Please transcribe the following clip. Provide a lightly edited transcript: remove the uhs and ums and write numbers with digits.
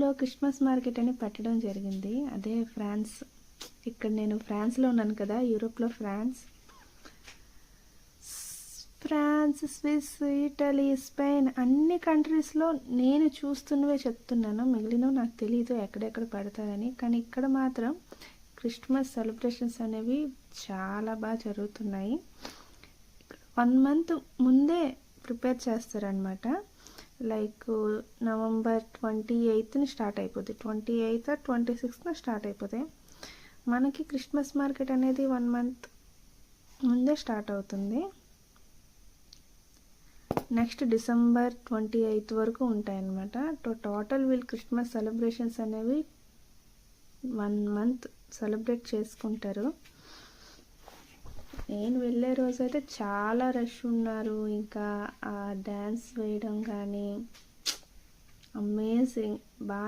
యూరోప్లో Christmas market అని పెట్టడం జరిగింది. అదే ఫ్రాన్స్. ఇక్కడ నేను ఫ్రాన్స్లో ఉన్నాను కదా, యూరోప్లో ఫ్రాన్స్, స్విస్, ఇటలీ, స్పెయిన్ అన్ని కంట్రీస్లో నేను చూస్తున్నవే చెప్తున్నాను. మిగిలినవి నాకు తెలీదు ఎక్కడెక్కడ పెడతారని. కానీ ఇక్కడ మాత్రం క్రిస్మస్ సెలబ్రేషన్స్ అనేవి చాలా బాగా జరుగుతున్నాయి. 1 month ముందే ప్రిపేర్ చేస్తారనమాట. లైక్ నవంబర్ 28ని స్టార్ట్ అయిపోద్ది, 28th 26th స్టార్ట్ అయిపోతాయి. మనకి క్రిస్మస్ మార్కెట్ అనేది 1 month ముందే స్టార్ట్ అవుతుంది. నెక్స్ట్ డిసెంబర్ 28th వరకు ఉంటాయన్నమాట. టోటల్ వీళ్ళు క్రిస్మస్ సెలబ్రేషన్స్ అనేవి 1 month సెలబ్రేట్ చేసుకుంటారు. నేను వెళ్ళే రోజు అయితే చాలా రష్ ఉన్నారు. ఇంకా ఆ డ్యాన్స్ వేయడం కానీ అమేజింగ్ బాగా